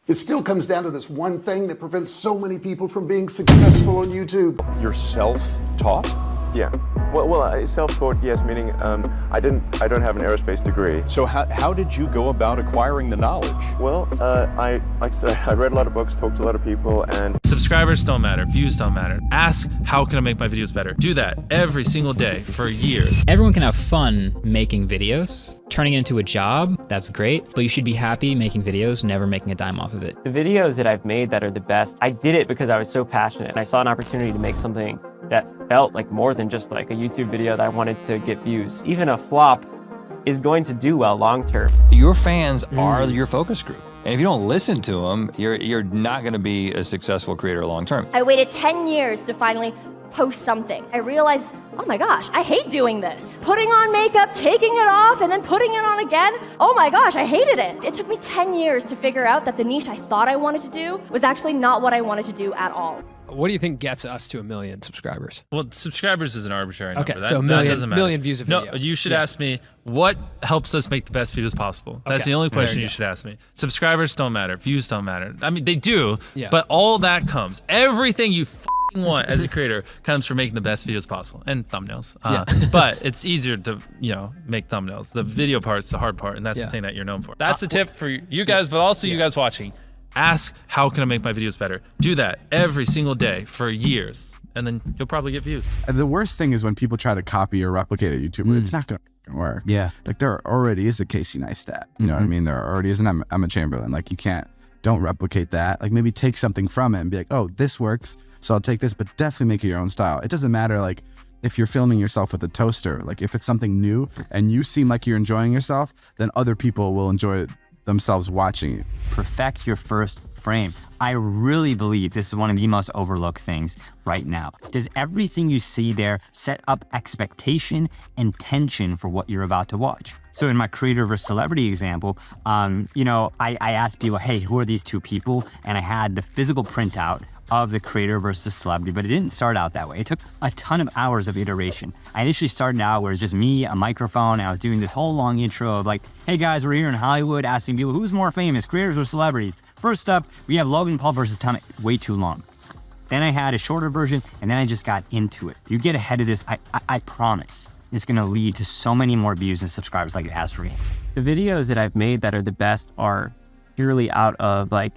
It still comes down to this one thing that prevents so many people from being successful on YouTube. You're self-taught? Yeah. Well, self-taught, yes, meaning I don't have an aerospace degree. So how did you go about acquiring the knowledge? Well, like I said, I read a lot of books, talked to a lot of people, and subscribers don't matter, views don't matter. Ask, how can I make my videos better? Do that every single day for years. Everyone can have fun making videos. Turning it into a job, that's great, but you should be happy making videos, never making a dime off of it. The videos that I've made that are the best, I did it because I was so passionate and I saw an opportunity to make something that felt like more than just like a YouTube video that I wanted to get views. Even a flop is going to do well long term. Your fans are your focus group. And if you don't listen to them, you're not gonna be a successful creator long term. I waited 10 years to finally post something. I realized, oh my gosh, I hate doing this. Putting on makeup, taking it off, and then putting it on again. Oh my gosh, I hated it. It took me 10 years to figure out that the niche I thought I wanted to do was actually not what I wanted to do at all. What do you think gets us to 1 million subscribers? Well, subscribers is an arbitrary number. Okay, so a million views a video. No, you should ask me, what helps us make the best videos possible? That's the only question you should ask me. Subscribers don't matter, views don't matter. I mean, they do, but all that comes, everything you want as a creator comes from making the best videos possible, and thumbnails. But it's easier to, make thumbnails. The video part's the hard part, and that's the thing that you're known for. That's a tip for you guys, but also you guys watching. Ask, how can I make my videos better? Do that every single day for years, and then you'll probably get views. The worst thing is when people try to copy or replicate a YouTuber. It's not gonna work. Yeah. Like there already is a Casey Neistat. You know what I mean? There already is an Emma Chamberlain. Like don't replicate that. Like maybe take something from it and be like, oh, this works, so I'll take this, but definitely make it your own style. It doesn't matter like if you're filming yourself with a toaster, like if it's something new and you seem like you're enjoying yourself, then other people will enjoy it themselves watching you. Perfect your first frame. I really believe this is one of the most overlooked things right now. Does everything you see there set up expectation and tension for what you're about to watch? So in my creator versus celebrity example, I asked people, hey, who are these two people? And I had the physical printout of the creator versus celebrity, but it didn't start out that way. It took a ton of hours of iteration. I initially started out where it's just me, a microphone, and I was doing this whole long intro of like, hey guys, we're here in Hollywood asking people who's more famous, creators or celebrities. First up, we have Logan Paul versus Tom, way too long. Then I had a shorter version, and then I just got into it. You get ahead of this, I promise. It's gonna lead to so many more views and subscribers like it has for me. The videos that I've made that are the best are purely out of like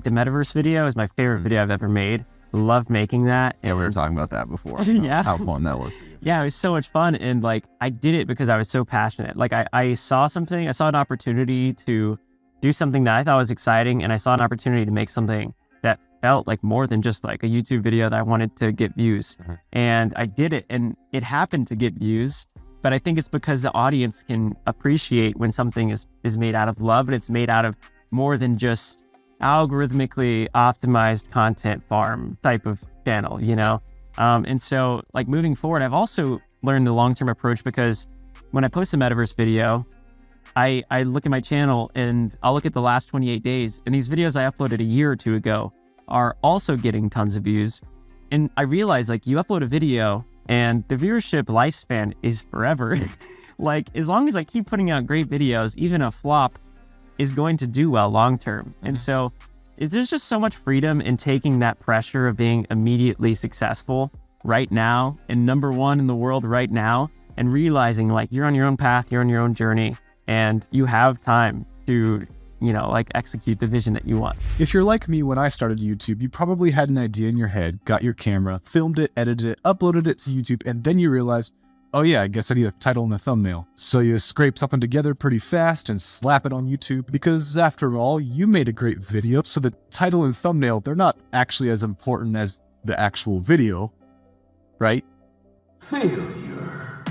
the metaverse video is my favorite video I've ever made. Love making that. Yeah, we were talking about that before. Yeah. How fun that was. Yeah, it was so much fun. And like, I did it because I was so passionate. Like I saw something, I saw an opportunity to do something that I thought was exciting. And I saw an opportunity to make something that felt like more than just like a YouTube video that I wanted to get views. And I did it, and it happened to get views. But I think it's because the audience can appreciate when something is made out of love, and it's made out of more than just algorithmically optimized content farm type of channel, and so like moving forward, I've also learned the long-term approach, because when I post a metaverse video, I look at my channel and I'll look at the last 28 days, and these videos I uploaded a year or two ago are also getting tons of views. And I realize like you upload a video and the viewership lifespan is forever. Like as long as I keep putting out great videos, even a flop is going to do well long term. And so there's just so much freedom in taking that pressure of being immediately successful right now and #1 in the world right now, and realizing like you're on your own path, you're on your own journey, and you have time to execute the vision that you want. If you're like me when I started YouTube, you probably had an idea in your head, got your camera, filmed it, edited it, uploaded it to YouTube, and then you realized, oh yeah, I guess I need a title and a thumbnail. So you scrape something together pretty fast and slap it on YouTube, because after all, you made a great video, so the title and thumbnail, they're not actually as important as the actual video, right? Failure.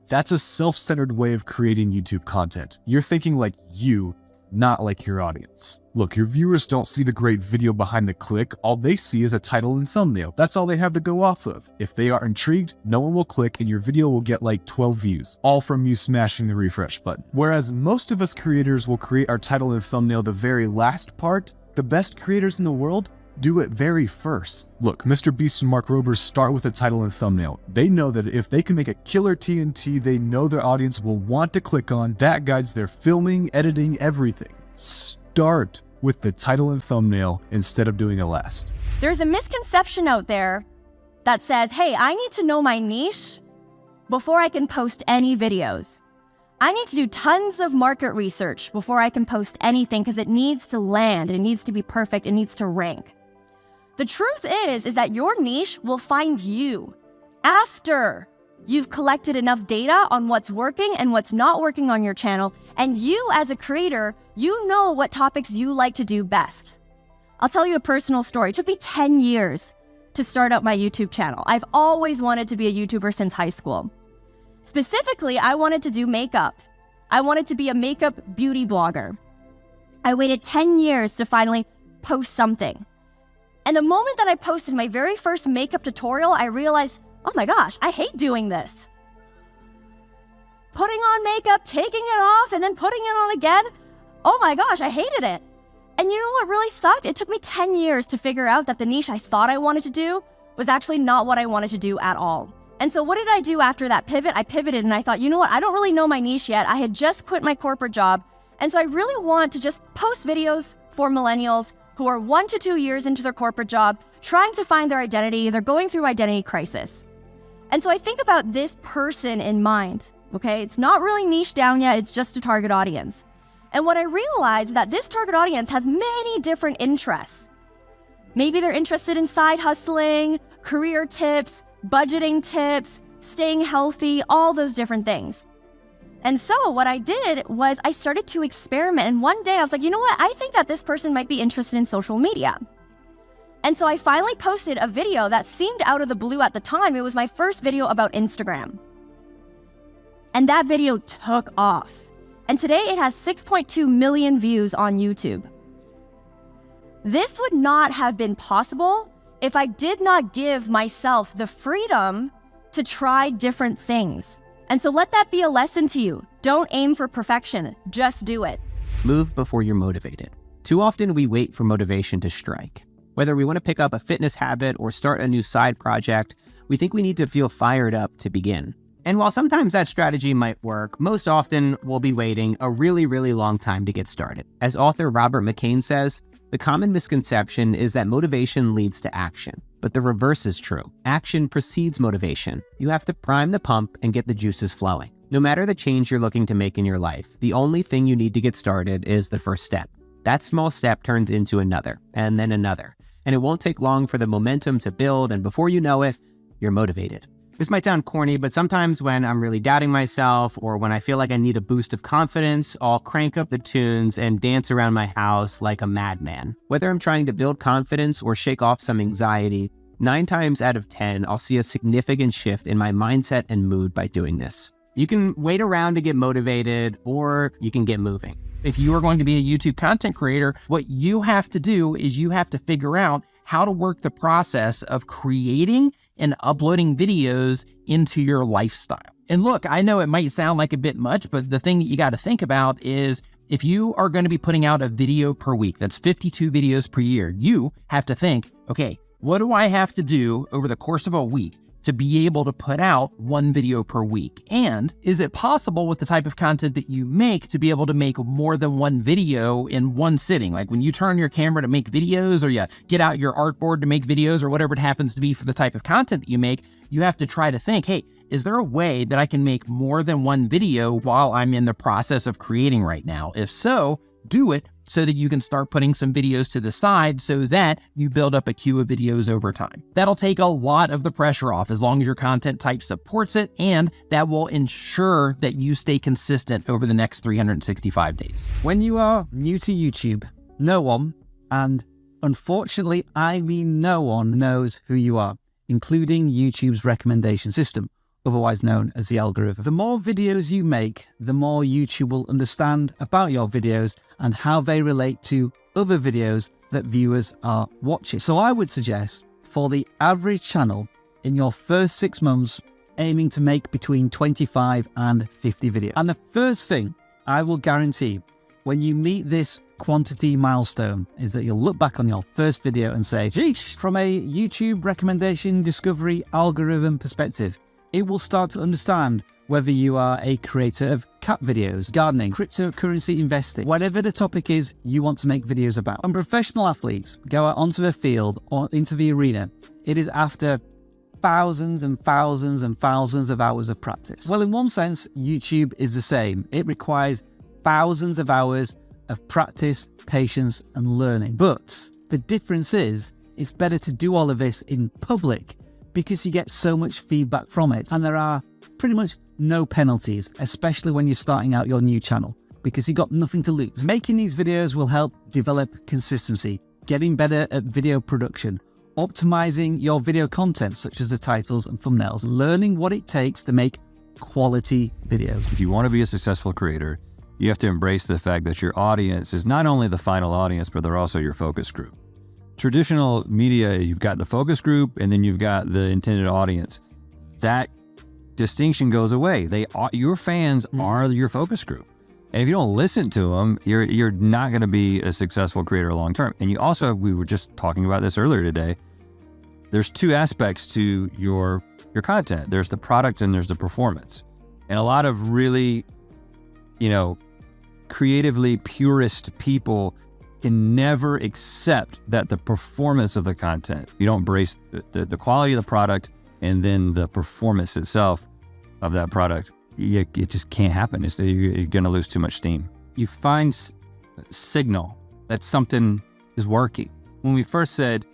That's a self-centered way of creating YouTube content. You're thinking like you, not like your audience. Look, your viewers don't see the great video behind the click. All they see is a title and thumbnail. That's all they have to go off of. If they are intrigued, no one will click and your video will get like 12 views, all from you smashing the refresh button. Whereas most of us creators will create our title and thumbnail the very last part, the best creators in the world do it very first. Look, Mr. Beast and Mark Rober start with a title and thumbnail. They know that if they can make a killer TNT, they know their audience will want to click on. That guides their filming, editing, everything. Start with the title and thumbnail instead of doing a last. There's a misconception out there that says, hey, I need to know my niche before I can post any videos. I need to do tons of market research before I can post anything because it needs to land, it needs to be perfect, it needs to rank. The truth is that your niche will find you after you've collected enough data on what's working and what's not working on your channel, and you as a creator, you know what topics you like to do best. I'll tell you a personal story. It took me 10 years to start up my YouTube channel. I've always wanted to be a YouTuber since high school. Specifically, I wanted to do makeup. I wanted to be a makeup beauty blogger. I waited 10 years to finally post something. And the moment that I posted my very first makeup tutorial, I realized, oh my gosh, I hate doing this. Putting on makeup, taking it off, and then putting it on again. Oh my gosh, I hated it. And you know what really sucked? It took me 10 years to figure out that the niche I thought I wanted to do was actually not what I wanted to do at all. And so what did I do after that pivot? I pivoted and I thought, you know what? I don't really know my niche yet. I had just quit my corporate job. And so I really want to just post videos for millennials who are 1 to 2 years into their corporate job, trying to find their identity. They're going through identity crisis. And so I think about this person in mind, okay? It's not really niche down yet. It's just a target audience. And what I realized is that this target audience has many different interests. Maybe they're interested in side hustling, career tips, budgeting tips, staying healthy, all those different things. And so what I did was I started to experiment. And one day I was like, you know what? I think that this person might be interested in social media. And so I finally posted a video that seemed out of the blue at the time. It was my first video about Instagram. And that video took off. And today it has 6.2 million views on YouTube. This would not have been possible if I did not give myself the freedom to try different things. And so let that be a lesson to you. Don't aim for perfection, just do it. Move before you're motivated. Too often we wait for motivation to strike. Whether we want to pick up a fitness habit or start a new side project, we think we need to feel fired up to begin. And while sometimes that strategy might work, most often we'll be waiting a really, really long time to get started. As author Robert McCain says, the common misconception is that motivation leads to action, but the reverse is true. Action precedes motivation. You have to prime the pump and get the juices flowing. No matter the change you're looking to make in your life, the only thing you need to get started is the first step. That small step turns into another, and then another. And it won't take long for the momentum to build, and before you know it, you're motivated. This might sound corny, but sometimes when I'm really doubting myself or when I feel like I need a boost of confidence, I'll crank up the tunes and dance around my house like a madman. Whether I'm trying to build confidence or shake off some anxiety, 9 times out of 10, I'll see a significant shift in my mindset and mood by doing this. You can wait around to get motivated, or you can get moving. If you are going to be a YouTube content creator, what you have to do is you have to figure out how to work the process of creating and uploading videos into your lifestyle. And look, I know it might sound like a bit much, but the thing that you got to think about is if you are going to be putting out a video per week, that's 52 videos per year, you have to think, okay, what do I have to do over the course of a week to be able to put out 1 video per week? And is it possible with the type of content that you make to be able to make more than 1 video in one sitting? Like when you turn your camera to make videos, or you get out your artboard to make videos, or whatever it happens to be for the type of content that you make, you have to try to think, hey, is there a way that I can make more than 1 video while I'm in the process of creating right now? If so, do it so that you can start putting some videos to the side so that you build up a queue of videos over time. That'll take a lot of the pressure off as long as your content type supports it, and that will ensure that you stay consistent over the next 365 days. When you are new to YouTube, no one, and unfortunately I mean no one, knows who you are, including YouTube's recommendation system, otherwise known as the algorithm. The more videos you make, the more YouTube will understand about your videos and how they relate to other videos that viewers are watching. So I would suggest for the average channel in your first 6 months, aiming to make between 25 and 50 videos. And the first thing I will guarantee when you meet this quantity milestone is that you'll look back on your first video and say, geesh, from a YouTube recommendation discovery algorithm perspective, It will start to understand whether you are a creator of cat videos, gardening, cryptocurrency investing, whatever the topic is you want to make videos about. When professional athletes go out onto the field or into the arena, it is after thousands and thousands and thousands of hours of practice. Well, in one sense, YouTube is the same. It requires thousands of hours of practice, patience, and learning. But the difference is, it's better to do all of this in public because you get so much feedback from it. And there are pretty much no penalties, especially when you're starting out your new channel, because you've got nothing to lose. Making these videos will help develop consistency, getting better at video production, optimizing your video content, such as the titles and thumbnails, learning what it takes to make quality videos. If you want to be a successful creator, you have to embrace the fact that your audience is not only the final audience, but they're also your focus group. Traditional media, you've got the focus group and then you've got the intended audience. That distinction goes away. Your fans are your focus group. And if you don't listen to them, you're not going to be a successful creator long term. And you also, we were just talking about this earlier today, there's two aspects to your content. There's the product and there's the performance. And a lot of really, creatively purist people can never accept that the performance of the content, you don't embrace the quality of the product and then the performance itself of that product. It just can't happen. You're going to lose too much steam. You find signal that something is working. When we first said,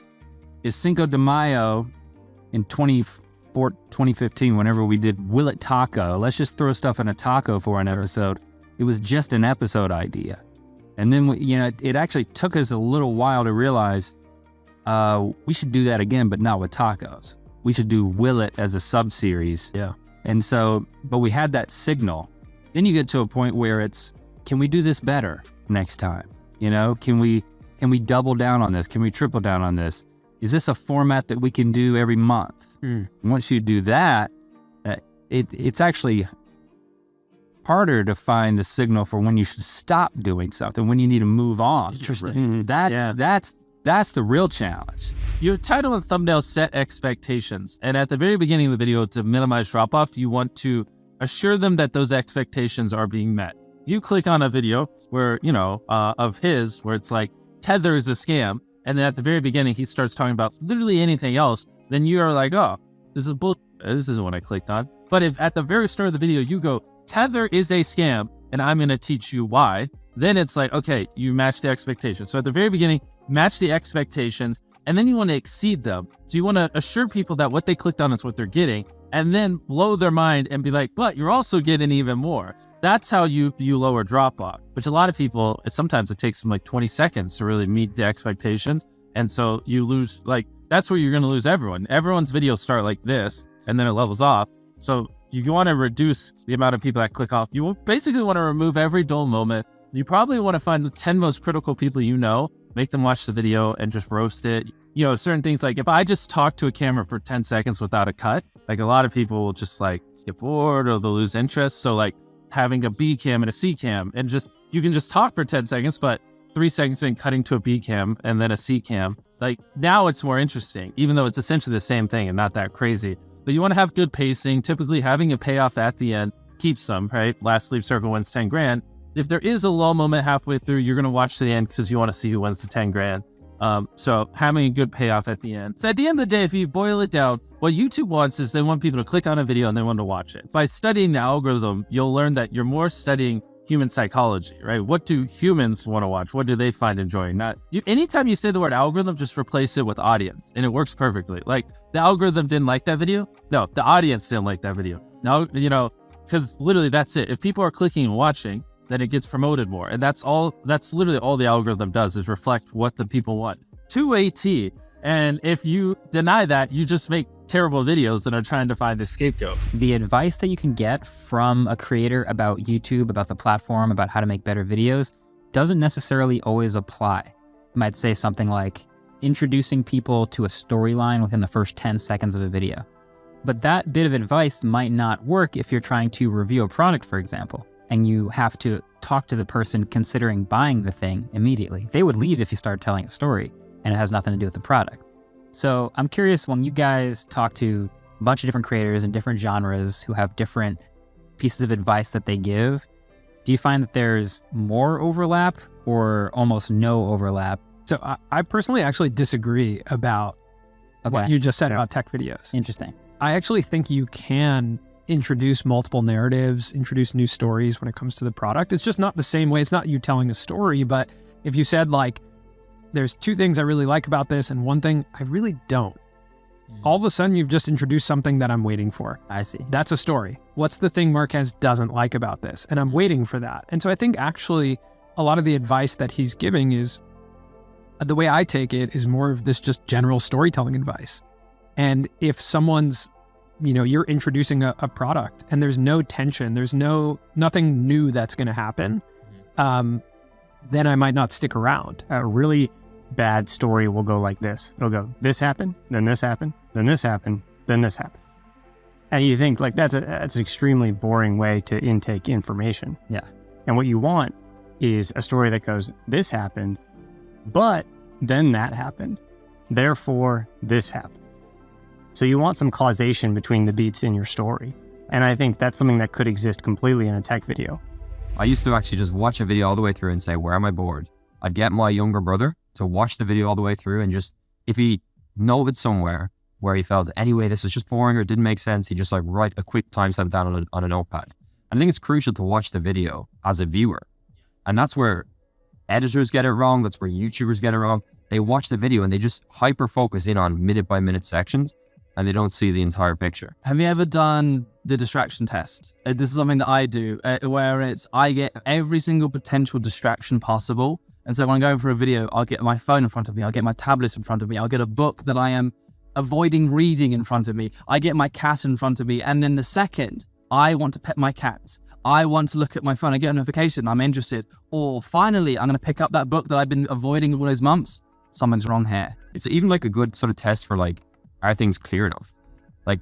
is Cinco de Mayo in 2015, whenever we did Will It Taco, let's just throw stuff in a taco for an episode. It was just an episode idea. And then, it actually took us a little while to realize we should do that again, but not with tacos. We should do Will It as a sub-series. Yeah. And so, but we had that signal. Then you get to a point where it's, can we do this better next time? Can we double down on this? Can we triple down on this? Is this a format that we can do every month? Once you do that, it's actually harder to find the signal for when you should stop doing something, when you need to move on. Interesting. That's the real challenge. Your title and thumbnail set expectations. And at the very beginning of the video, to minimize drop-off, you want to assure them that those expectations are being met. You click on a video where, of his, where it's like, Tether is a scam. And then at the very beginning, he starts talking about literally anything else. Then you are like, oh, this is bullshit. This isn't what I clicked on. But if at the very start of the video, you go, Tether is a scam, and I'm going to teach you why, then it's like, okay, you match the expectations. So at the very beginning, match the expectations, and then you want to exceed them. So you want to assure people that what they clicked on is what they're getting, and then blow their mind and be like, but you're also getting even more. That's how you lower drop-off, which a lot of people, sometimes it takes them like 20 seconds to really meet the expectations. And so you lose, that's where you're going to lose everyone. Everyone's videos start like this, and then it levels off. So you want to reduce the amount of people that click off. You basically want to remove every dull moment. You probably want to find the 10 most critical people make them watch the video and just roast it. Certain things like if I just talk to a camera for 10 seconds without a cut, a lot of people will just get bored or they'll lose interest. So having a B cam and a C cam and you can just talk for 10 seconds, but 3 seconds in cutting to a B cam and then a C cam, now it's more interesting, even though it's essentially the same thing and not that crazy. But you want to have good pacing. Typically having a payoff at the end keeps them, right? Last sleep circle wins 10 grand. If there is a lull moment halfway through, you're going to watch to the end because you want to see who wins the 10 grand. So having a good payoff at the end. So at the end of the day, if you boil it down, what YouTube wants is they want people to click on a video and they want to watch it. By studying the algorithm, you'll learn that you're more studying human psychology, right? What do humans want to watch? What do they find enjoying? Anytime you say the word algorithm, just replace it with audience, and it works perfectly. The algorithm didn't like that video. No, the audience didn't like that video. No, because literally that's it. If people are clicking and watching, then it gets promoted more. And that's literally all the algorithm does is reflect what the people want. To a T. And if you deny that, you just make terrible videos that are trying to find a scapegoat. The advice that you can get from a creator about YouTube, about the platform, about how to make better videos, doesn't necessarily always apply. You might say something like introducing people to a storyline within the first 10 seconds of a video. But that bit of advice might not work if you're trying to review a product, for example, and you have to talk to the person considering buying the thing immediately. They would leave if you start telling a story and it has nothing to do with the product. So I'm curious, when you guys talk to a bunch of different creators in different genres who have different pieces of advice that they give, do you find that there's more overlap or almost no overlap? So I personally actually disagree about what you just said about tech videos. Interesting. I actually think you can introduce multiple narratives, introduce new stories when it comes to the product. It's just not the same way. It's not you telling a story, but if you said like, there's 2 things I really like about this and 1 thing I really don't, all of a sudden you've just introduced something that I'm waiting for. I see. That's a story. What's the thing Marquez doesn't like about this? And I'm waiting for that. And so I think actually a lot of the advice that he's giving is, the way I take it is more of this just general storytelling advice. And if someone's, you're introducing a product and there's no tension, there's nothing new that's going to happen, then I might not stick around. A really bad story will go like this. It'll go, this happened, then this happened, then this happened, then this happened. And you think like that's an extremely boring way to intake information. Yeah. And what you want is a story that goes, this happened, but then that happened. Therefore, this happened. So you want some causation between the beats in your story. And I think that's something that could exist completely in a tech video. I used to actually just watch a video all the way through and say, where am I bored? I'd get my younger brother to watch the video all the way through and just, if he noted somewhere where he felt, anyway, this is just boring or it didn't make sense, he just like write a quick timestamp down on a notepad. I think it's crucial to watch the video as a viewer. And that's where editors get it wrong. That's where YouTubers get it wrong. They watch the video and they just hyper focus in on minute by minute sections and they don't see the entire picture. Have you ever done the distraction test? This is something that I do, where I get every single potential distraction possible. And so when I'm going for a video, I'll get my phone in front of me, I'll get my tablets in front of me, I'll get a book that I am avoiding reading in front of me, I get my cat in front of me, and then the second I want to pet my cat, I want to look at my phone, I get a notification, I'm interested, or finally I'm going to pick up that book that I've been avoiding all those months, something's wrong here. It's even like a good sort of test for like, are things clear enough? Like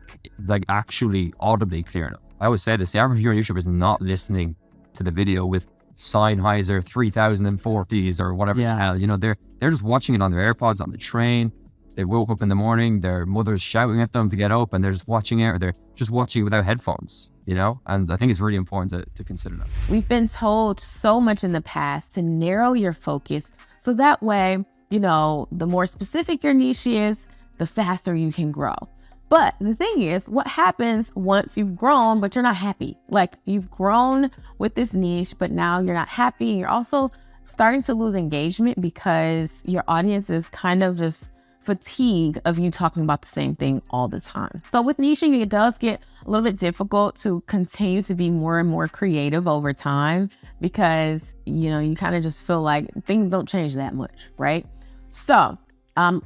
actually audibly clear enough. I always say this, the average viewer on YouTube is not listening to the video with Sennheiser 3040s or whatever the hell, they're just watching it on their AirPods on the train. They woke up in the morning, their mother's shouting at them to get up and they're just watching it, or they're just watching it without headphones, And I think it's really important to consider that. We've been told so much in the past to narrow your focus so that way, the more specific your niche is, the faster you can grow. But the thing is, what happens once you've grown, but you're not happy? Like you've grown with this niche, but now you're not happy. You're also starting to lose engagement because your audience is kind of just fatigued of you talking about the same thing all the time. So with niching, it does get a little bit difficult to continue to be more and more creative over time because, you kind of just feel like things don't change that much, right? So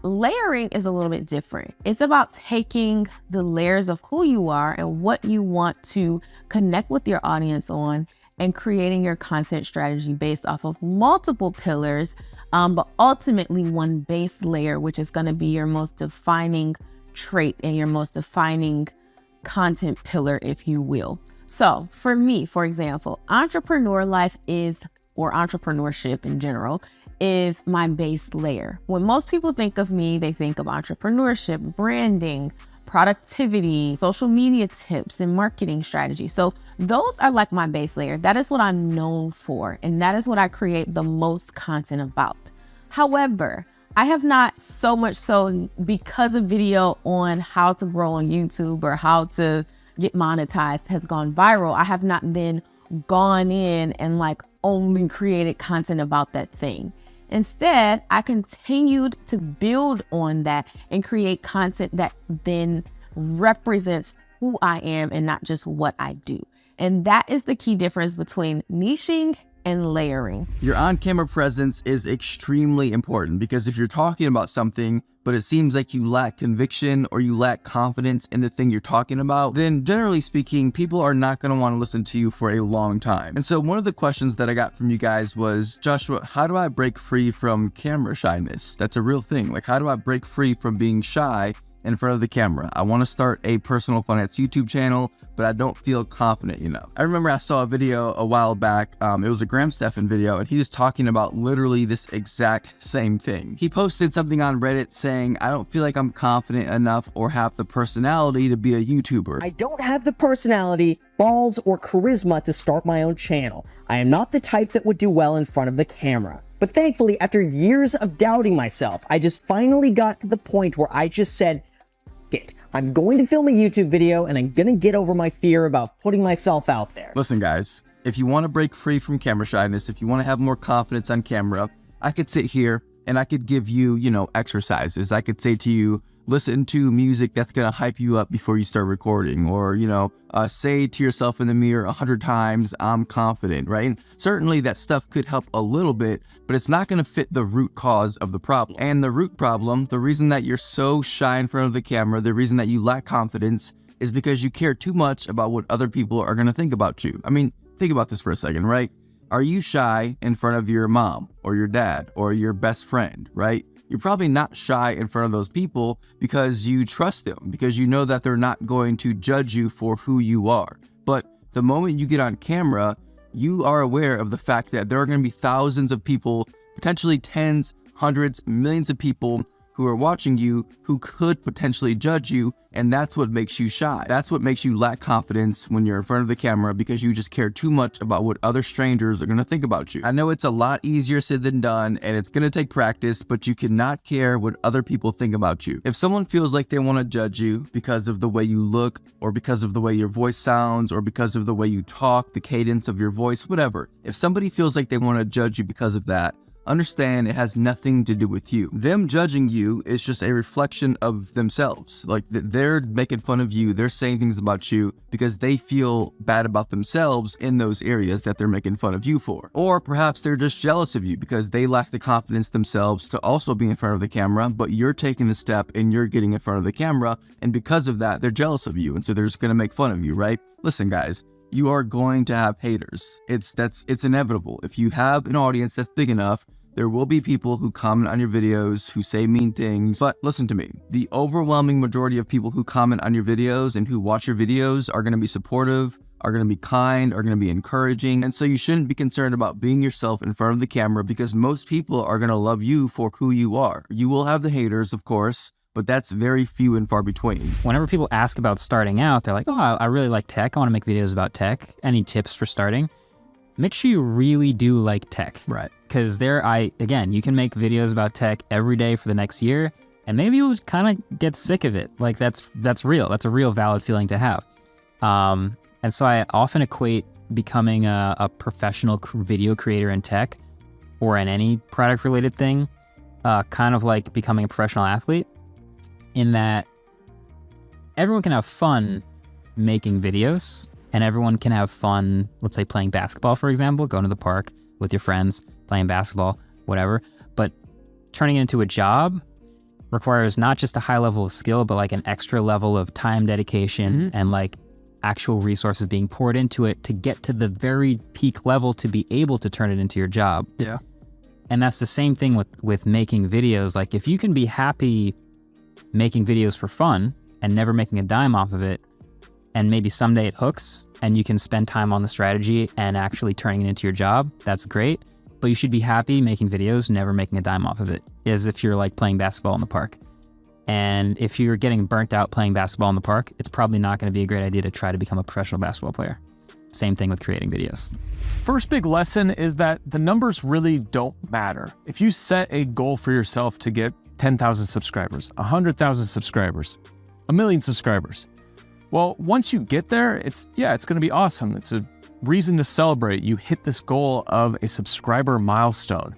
layering is a little bit different. It's about taking the layers of who you are and what you want to connect with your audience on and creating your content strategy based off of multiple pillars, but ultimately one base layer, which is going to be your most defining trait and your most defining content pillar, if you will. So for me, for example, entrepreneur life or entrepreneurship in general, is my base layer. When most people think of me, they think of entrepreneurship, branding, productivity, social media tips, and marketing strategy. So those are like my base layer. That is what I'm known for, and that is what I create the most content about. However, I have not so much so because a video on how to grow on YouTube or how to get monetized has gone viral, I have not then gone in and only created content about that thing. Instead, I continued to build on that and create content that then represents who I am and not just what I do. And that is the key difference between niching and layering. Your on-camera presence is extremely important because if you're talking about something, but it seems like you lack conviction or you lack confidence in the thing you're talking about, then generally speaking, people are not going to want to listen to you for a long time. And so one of the questions that I got from you guys was, Joshua, how do I break free from camera shyness? That's a real thing. How do I break free from being shy in front of the camera. I want to start a personal finance YouTube channel, but I don't feel confident enough. I remember I saw a video a while back. It was a Graham Stephan video, and he was talking about literally this exact same thing. He posted something on Reddit saying, I don't feel like I'm confident enough or have the personality to be a YouTuber. I don't have the personality, balls, or charisma to start my own channel. I am not the type that would do well in front of the camera. But thankfully, after years of doubting myself, I just finally got to the point where I just said, it. I'm going to film a YouTube video and I'm gonna get over my fear about putting myself out there. Listen guys, if you want to break free from camera shyness, if you want to have more confidence on camera, I could sit here and I could give you, exercises. I could say to you, listen to music that's going to hype you up before you start recording, or, say to yourself in the mirror 100 times, I'm confident, right? And certainly that stuff could help a little bit, but it's not going to fit the root cause of the problem. And the root problem, the reason that you're so shy in front of the camera, the reason that you lack confidence is because you care too much about what other people are going to think about you. I mean, think about this for a second, right? Are you shy in front of your mom or your dad or your best friend, right? You're probably not shy in front of those people because you trust them, because you know that they're not going to judge you for who you are. But the moment you get on camera, you are aware of the fact that there are going to be thousands of people, potentially tens, hundreds, millions of people who are watching you who could potentially judge you, and that's what makes you shy. That's what makes you lack confidence when you're in front of the camera, because you just care too much about what other strangers are gonna think about you. I know it's a lot easier said than done, and it's gonna take practice, but you cannot care what other people think about you. If someone feels like they wanna judge you because of the way you look, or because of the way your voice sounds, or because of the way you talk, the cadence of your voice, whatever. If somebody feels like they wanna judge you because of that, understand it has nothing to do with you. Them judging you is just a reflection of themselves. Like they're making fun of you, they're saying things about you because they feel bad about themselves in those areas that they're making fun of you for. Or perhaps they're just jealous of you because they lack the confidence themselves to also be in front of the camera, but you're taking the step and you're getting in front of the camera, and because of that, they're jealous of you, and so they're just gonna make fun of you, right? Listen guys, you are going to have haters. It's inevitable. If you have an audience that's big enough, there will be people who comment on your videos, who say mean things, but listen to me. The overwhelming majority of people who comment on your videos and who watch your videos are gonna be supportive, are gonna be kind, are gonna be encouraging, and so you shouldn't be concerned about being yourself in front of the camera, because most people are gonna love you for who you are. You will have the haters, of course, but that's very few and far between. Whenever people ask about starting out, they're like, oh, I really like tech. I wanna make videos about tech. Any tips for starting? Make sure you really do like tech. Right. Because again, you can make videos about tech every day for the next year, and maybe you'll kind of get sick of it. Like that's real. That's a real valid feeling to have. And so I often equate becoming a professional video creator in tech or in any product related thing, kind of like becoming a professional athlete, in that everyone can have fun making videos, and everyone can have fun, let's say playing basketball, for example, going to the park with your friends, playing basketball, whatever. But turning it into a job requires not just a high level of skill, but like an extra level of time dedication and like actual resources being poured into it to get to the very peak level to be able to turn it into your job. Yeah. And that's the same thing with making videos. Like if you can be happy making videos for fun and never making a dime off of it, and maybe someday it hooks and you can spend time on the strategy and actually turning it into your job, that's great. But you should be happy making videos, never making a dime off of it, as if you're like playing basketball in the park. And if you're getting burnt out playing basketball in the park, it's probably not going to be a great idea to try to become a professional basketball player. Same thing with creating videos. First big lesson is that the numbers really don't matter. If you set a goal for yourself to get 10,000 subscribers, 100,000 subscribers, 1 million subscribers, well, once you get there, it's going to be awesome. It's a reason to celebrate. You hit this goal of a subscriber milestone.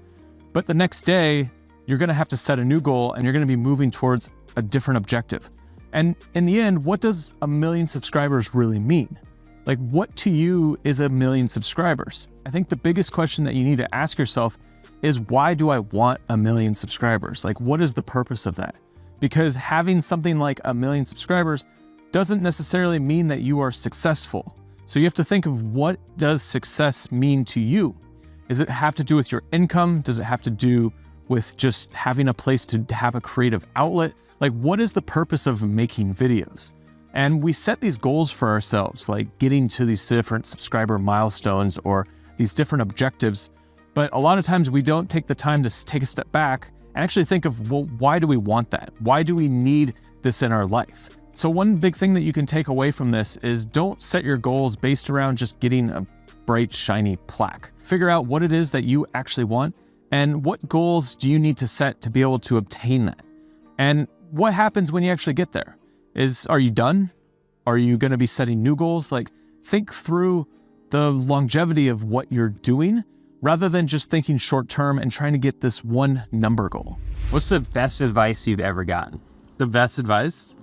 But the next day, you're going to have to set a new goal, and you're going to be moving towards a different objective. And in the end, what does 1 million subscribers really mean? Like, what to you is 1 million subscribers? I think the biggest question that you need to ask yourself is, why do I want 1 million subscribers? Like, what is the purpose of that? Because having something like 1 million subscribers doesn't necessarily mean that you are successful. So you have to think of, what does success mean to you? Does it have to do with your income? Does it have to do with just having a place to have a creative outlet. Like, what is the purpose of making videos? And we set these goals for ourselves, like getting to these different subscriber milestones or these different objectives. But a lot of times we don't take the time to take a step back and actually think of, well, why do we want that? Why do we need this in our life? So one big thing that you can take away from this is don't set your goals based around just getting a bright, shiny plaque. Figure out what it is that you actually want and what goals do you need to set to be able to obtain that. And what happens when you actually get there? Are you done? Are you going to be setting new goals? Like, think through the longevity of what you're doing rather than just thinking short term and trying to get this one number goal. What's the best advice you've ever gotten? The best advice?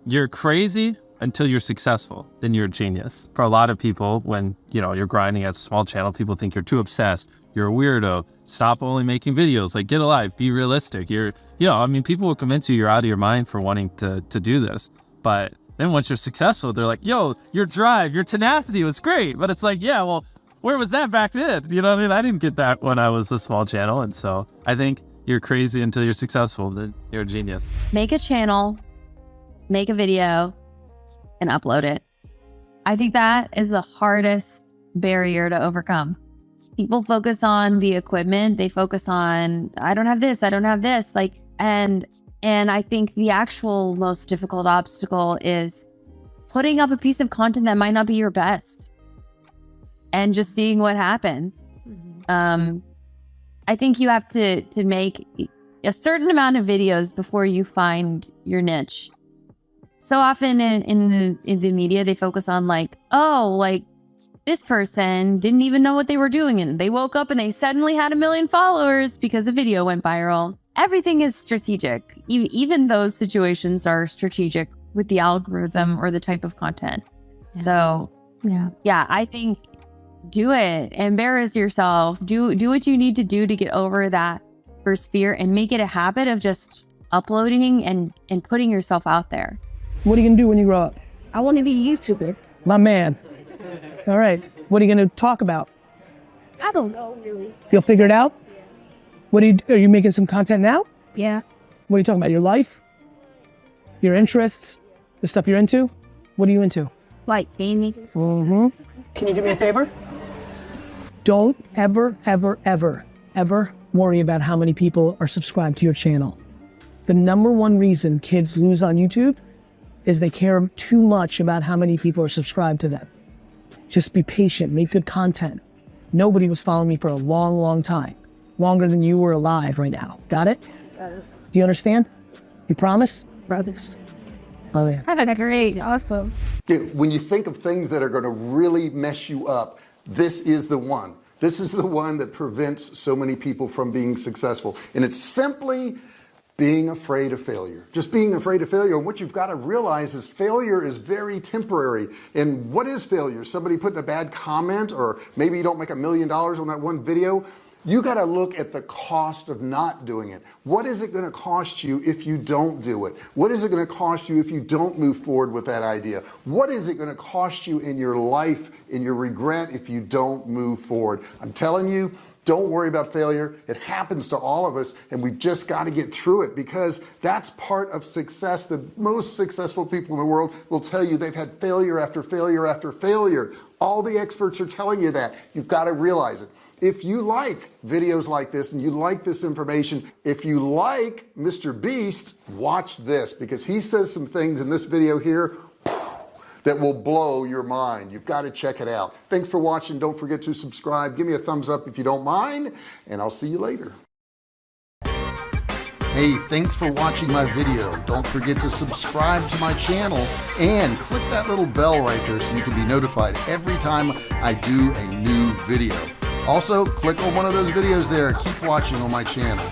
You're crazy until you're successful. Then you're a genius. For a lot of people, when you're grinding as a small channel, people think you're too obsessed. You're a weirdo. Stop only making videos. Like, get a life. Be realistic. People will convince you're out of your mind for wanting to do this. But then once you're successful, they're like, yo, your drive, your tenacity was great. But it's like, yeah, well, where was that back then? You know what I mean? I didn't get that when I was a small channel. And so I think you're crazy until you're successful. Then you're a genius. Make a channel, make a video, and upload it. I think that is the hardest barrier to overcome. People focus on the equipment. They focus on, I don't have this, I don't have this. And I think the actual most difficult obstacle is putting up a piece of content that might not be your best and just seeing what happens. I think you have to make a certain amount of videos before you find your niche. So often in the media, they focus on this person didn't even know what they were doing, and they woke up and they suddenly had 1 million followers because a video went viral. Everything is strategic. Even those situations are strategic with the algorithm or the type of content. Yeah. So yeah, I think do it. Embarrass yourself. Do what you need to do to get over that first fear and make it a habit of just uploading and putting yourself out there. What are you gonna do when you grow up? I want to be a YouTuber. My man. All right. What are you going to talk about? I don't know, really. You'll figure it out? Yeah. Are you making some content now? Yeah. What are you talking about? Your life? Your interests? The stuff you're into? What are you into? Like gaming. Mm-hmm. Can you do me a favor? Don't ever, ever, ever, ever worry about how many people are subscribed to your channel. The #1 reason kids lose on YouTube is they care too much about how many people are subscribed to them. Just be patient, make good content. Nobody was following me for a long, long time. Longer than you were alive right now. Got it? Got it. Do you understand? You promise? Promise. Oh yeah. That's great, awesome. When you think of things that are gonna really mess you up, this is the one. This is the one that prevents so many people from being successful. And it's simply being afraid of failure. Just being afraid of failure. And what you've got to realize is failure is very temporary. And what is failure? Somebody putting a bad comment, or maybe you don't make $1 million on that one video. You got to look at the cost of not doing it. What is it going to cost you if you don't do it? What is it going to cost you if you don't move forward with that idea? What is it going to cost you in your life, in your regret, if you don't move forward? I'm telling you, don't worry about failure. It happens to all of us, and we've just got to get through it, because that's part of success. The most successful people in the world will tell you they've had failure after failure after failure. All the experts are telling you that. You've got to realize it. If you like videos like this and you like this information, if you like Mr. Beast, watch this, because he says some things in this video here that will blow your mind. You've got to check it out. Thanks for watching. Don't forget to subscribe. Give me a thumbs up if you don't mind, and I'll see you later. Hey, thanks for watching my video. Don't forget to subscribe to my channel and click that little bell right there so you can be notified every time I do a new video. Also, click on one of those videos there. Keep watching on my channel.